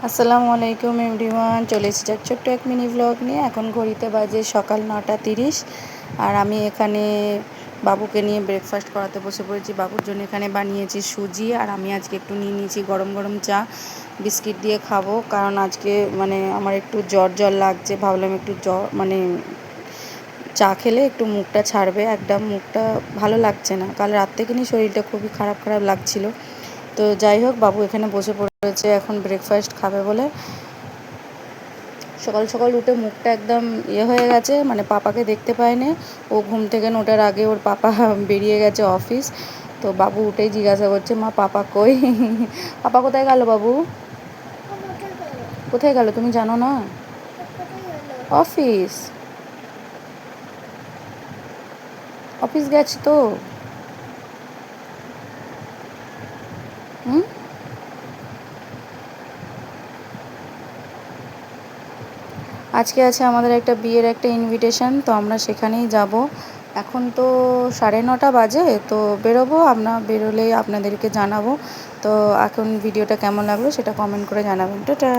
আসসালামু আলাইকুম এভরিওয়ান, চলে এসেছি এক ছোট্ট এক মিনি ব্লগ নিয়ে। এখন ঘড়িতে বাজে সকাল 9:30 আর আমি এখানে বাবুকে নিয়ে ব্রেকফাস্ট করাতে বসে পড়েছি। বাবুর জন্য এখানে বানিয়েছি সুজি, আর আমি আজকে একটু নিয়ে নিয়েছি গরম গরম চা বিস্কিট দিয়ে খাবো, কারণ আজকে আমার একটু জ্বর লাগছে। ভাবলাম একটু চা খেলে একটু মুখটা ছাড়বে, একদম মুখটা ভালো লাগছে না। কাল রাত থেকে নিয়ে শরীরটা খুবই খারাপ খারাপ লাগছিল। তো যাই হোক, বাবু এখানে বসে পড়েছে এখন ব্রেকফাস্ট খাবে বলে। সকাল সকাল উঠে মুখটা একদম হয়ে গেছে, পাপাকে দেখতে পায়নি। ও ঘুম থেকে ওঠার আগে ওর পাপা বেরিয়ে গেছে অফিস। তো বাবু উঠেই জিজ্ঞাসা করছে, মা পাপা কই? পাপা কোথায় গেল বাবু? কোথায় গেল তুমি জানো না? অফিস অফিস গেছে তো। হুম, আজকে আছে আমাদের একটা বিয়ের একটা ইনভিটেশন, তো আমরা সেখানেই যাব। এখন তো 9:30 বাজে, তো বেরোবো। বেরোলেই আপনাদেরকে জানাবো। তো এখন ভিডিওটা কেমন লাগলো সেটা কমেন্ট করে জানাবেন। টাটা।